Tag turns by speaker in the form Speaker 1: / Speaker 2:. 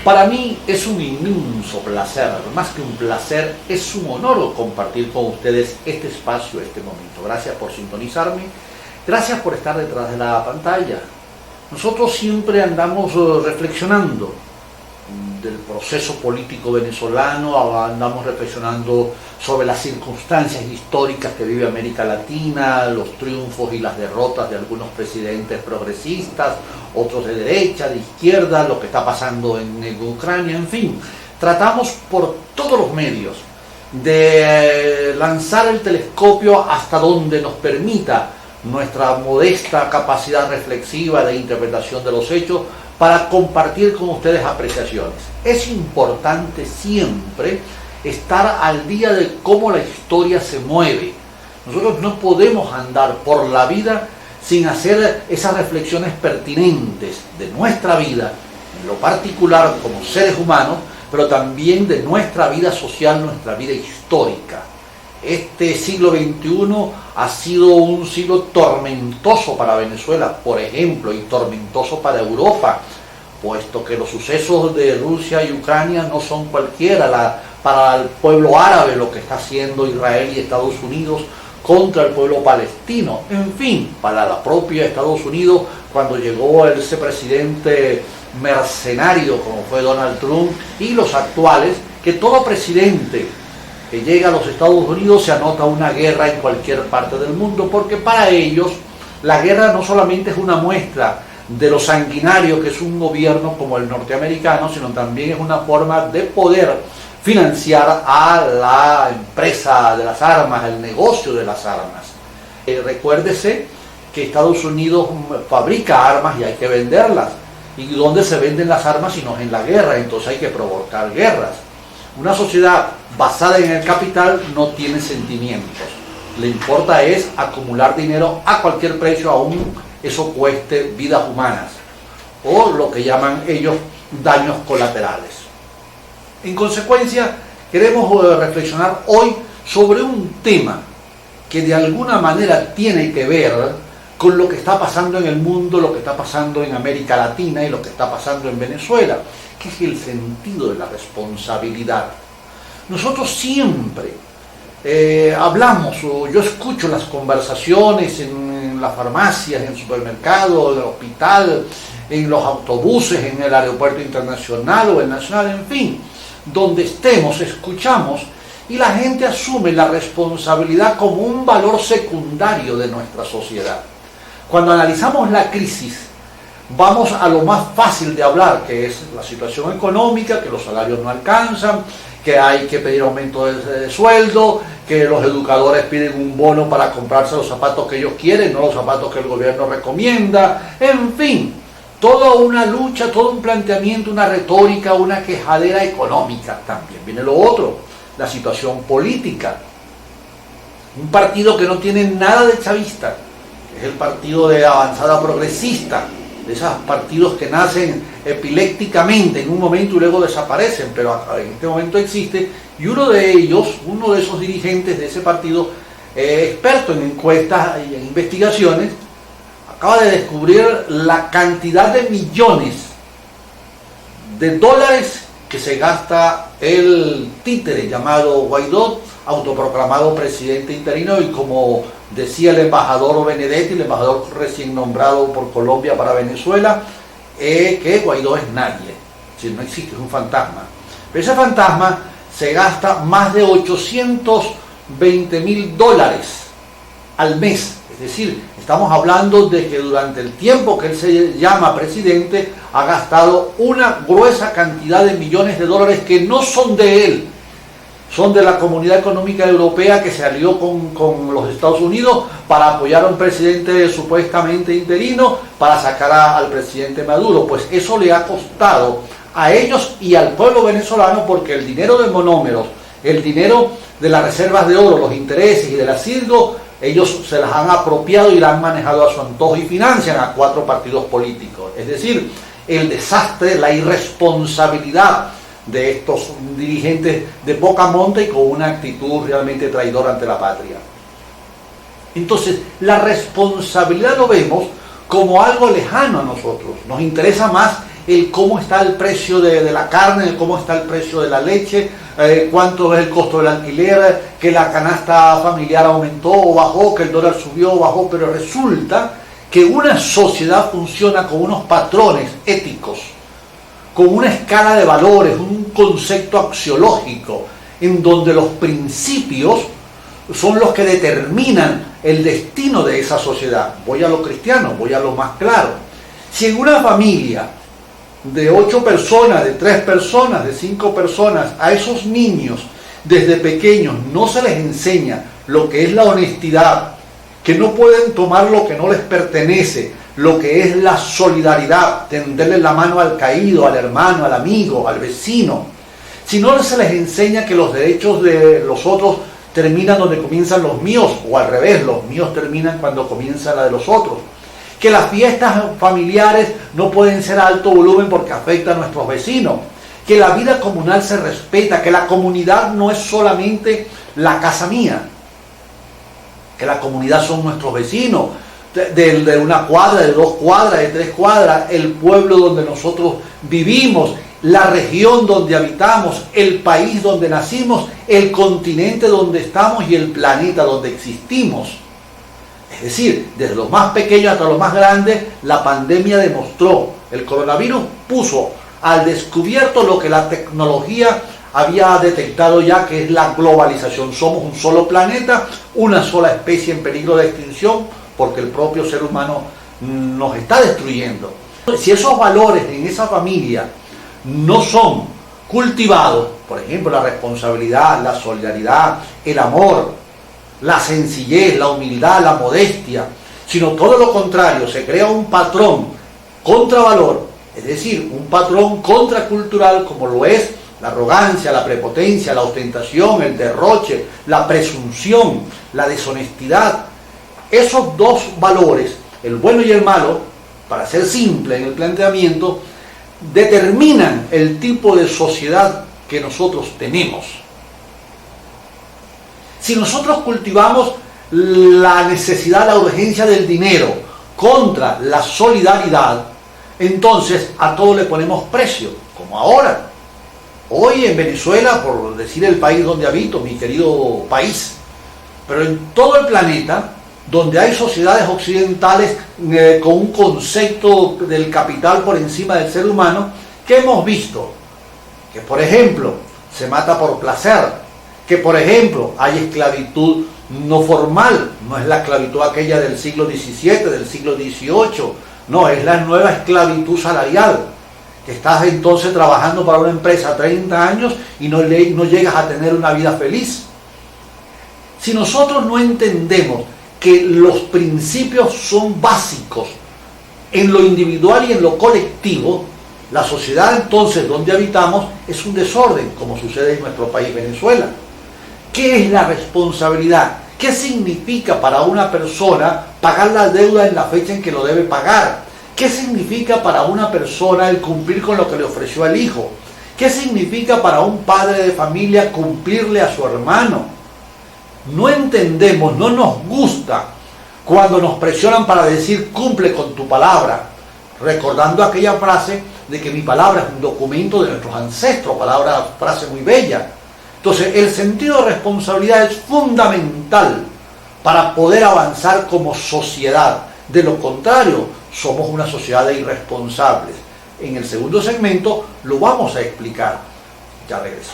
Speaker 1: Para mí es un inmenso placer, más que un placer, es un honor compartir con ustedes este espacio, este momento. Gracias por sintonizarme, gracias por estar detrás de la pantalla. Nosotros siempre andamos reflexionando del proceso político venezolano, andamos reflexionando sobre las circunstancias históricas que vive América Latina, los triunfos y las derrotas de algunos presidentes progresistas, otros de derecha, de izquierda, lo que está pasando en Ucrania, en fin. Tratamos por todos los medios de lanzar el telescopio hasta donde nos permita nuestra modesta capacidad reflexiva de interpretación de los hechos para compartir con ustedes apreciaciones. Es importante siempre estar al día de cómo la historia se mueve. Nosotros no podemos andar por la vida sin hacer esas reflexiones pertinentes de nuestra vida, en lo particular como seres humanos, pero también de nuestra vida social, nuestra vida histórica. Este siglo XXI ha sido un siglo tormentoso para Venezuela, por ejemplo, y tormentoso para Europa, puesto que los sucesos de Rusia y Ucrania no son cualquiera. Para el pueblo árabe, lo que está haciendo Israel y Estados Unidos contra el pueblo palestino, en fin, para la propia Estados Unidos, cuando llegó ese presidente mercenario como fue Donald Trump, y los actuales, que todo presidente que llega a los Estados Unidos se anota una guerra en cualquier parte del mundo, porque para ellos la guerra no solamente es una muestra de lo sanguinario que es un gobierno como el norteamericano, sino también es una forma de poder financiar a la empresa de las armas, el negocio de las armas. Recuérdese que Estados Unidos fabrica armas y hay que venderlas. ¿Y dónde se venden las armas si no es en la guerra? Entonces hay que provocar guerras. Una sociedad basada en el capital no tiene sentimientos. Le importa es acumular dinero a cualquier precio, aún eso cueste vidas humanas, o lo que llaman ellos daños colaterales. En consecuencia, queremos reflexionar hoy sobre un tema que de alguna manera tiene que ver con lo que está pasando en el mundo, lo que está pasando en América Latina y lo que está pasando en Venezuela, que es el sentido de la responsabilidad. Nosotros siempre hablamos, o yo escucho las conversaciones en las farmacias, en el supermercado, en el hospital, en los autobuses, en el aeropuerto internacional o el nacional, en fin, donde estemos, escuchamos, y la gente asume la responsabilidad como un valor secundario de nuestra sociedad. Cuando analizamos la crisis, vamos a lo más fácil de hablar, que es la situación económica, que los salarios no alcanzan, que hay que pedir aumento de sueldo, que los educadores piden un bono para comprarse los zapatos que ellos quieren, no los zapatos que el gobierno recomienda, en fin, toda una lucha, todo un planteamiento, una retórica, una quejadera económica. También viene lo otro, la situación política. Un partido que no tiene nada de chavista, que es el partido de avanzada progresista, de esos partidos que nacen epilépticamente en un momento y luego desaparecen, pero en este momento existe, y uno de ellos, uno de esos dirigentes de ese partido, experto en encuestas y en investigaciones, acaba de descubrir la cantidad de millones de dólares que se gasta el títere llamado Guaidó, autoproclamado presidente interino, y como decía el embajador Benedetti, el embajador recién nombrado por Colombia para Venezuela, que Guaidó es nadie, si no existe, es un fantasma. Pero ese fantasma se gasta más de 820.000 dólares al mes. Es decir, estamos hablando de que durante el tiempo que él se llama presidente ha gastado una gruesa cantidad de millones de dólares que no son de él, son de la Comunidad Económica Europea, que se alió con los Estados Unidos para apoyar a un presidente supuestamente interino para sacar al presidente Maduro. Pues eso le ha costado a ellos y al pueblo venezolano, porque el dinero de monómeros, el dinero de las reservas de oro, los intereses y del asildo, ellos se las han apropiado y la han manejado a su antojo y financian a 4 partidos políticos. Es decir, el desastre, la irresponsabilidad de estos dirigentes de poca monta y con una actitud realmente traidora ante la patria. Entonces, la responsabilidad lo vemos como algo lejano a nosotros. Nos interesa más el cómo está el precio de la carne, el cómo está el precio de la leche, cuánto es el costo del alquiler, que la canasta familiar aumentó o bajó, que el dólar subió o bajó, pero resulta que una sociedad funciona con unos patrones éticos, con una escala de valores, un concepto axiológico, en donde los principios son los que determinan el destino de esa sociedad. Voy a lo cristiano, voy a lo más claro. Si en una familia de 8 personas, de 3 personas, de 5 personas, a esos niños desde pequeños no se les enseña lo que es la honestidad, que no pueden tomar lo que no les pertenece, lo que es la solidaridad, tenderle la mano al caído, al hermano, al amigo, al vecino. Si no se les enseña que los derechos de los otros terminan donde comienzan los míos, o al revés, los míos terminan cuando comienza la de los otros. Que las fiestas familiares no pueden ser a alto volumen porque afecta a nuestros vecinos. Que la vida comunal se respeta, que la comunidad no es solamente la casa mía, que la comunidad son nuestros vecinos, de una cuadra, de 2 cuadras, de 3 cuadras, el pueblo donde nosotros vivimos, la región donde habitamos, el país donde nacimos, el continente donde estamos y el planeta donde existimos. Es decir, desde los más pequeños hasta los más grandes, la pandemia demostró, el coronavirus puso al descubierto lo que la tecnología había detectado ya, que es la globalización. Somos un solo planeta, una sola especie en peligro de extinción, porque el propio ser humano nos está destruyendo. Si esos valores en esa familia no son cultivados, por ejemplo, la responsabilidad, la solidaridad, el amor, la sencillez, la humildad, la modestia, sino todo lo contrario, se crea un patrón contravalor, es decir, un patrón contracultural como lo es la arrogancia, la prepotencia, la ostentación, el derroche, la presunción, la deshonestidad. Esos 2 valores, el bueno y el malo, para ser simple en el planteamiento, determinan el tipo de sociedad que nosotros tenemos. Si nosotros cultivamos la necesidad, la urgencia del dinero contra la solidaridad, entonces a todo le ponemos precio, como ahora. Hoy en Venezuela, por decir el país donde habito, mi querido país, pero en todo el planeta, donde hay sociedades occidentales con un concepto del capital por encima del ser humano, ¿qué hemos visto? Que, por ejemplo, se mata por placer, que, por ejemplo, hay esclavitud no formal, no es la esclavitud aquella del siglo XVII, del siglo XVIII, no, es la nueva esclavitud salarial, que estás entonces trabajando para una empresa 30 años y no llegas a tener una vida feliz. Si nosotros no entendemos que los principios son básicos en lo individual y en lo colectivo, la sociedad entonces donde habitamos es un desorden, como sucede en nuestro país Venezuela. ¿Qué es la responsabilidad? ¿Qué significa para una persona pagar la deuda en la fecha en que lo debe pagar? ¿Qué significa para una persona el cumplir con lo que le ofreció al hijo? ¿Qué significa para un padre de familia cumplirle a su hermano? No entendemos, no nos gusta cuando nos presionan para decir cumple con tu palabra, recordando aquella frase de que mi palabra es un documento de nuestros ancestros, frase muy bella. Entonces, el sentido de responsabilidad es fundamental para poder avanzar como sociedad. De lo contrario, somos una sociedad de irresponsables. En el segundo segmento lo vamos a explicar. Ya regreso.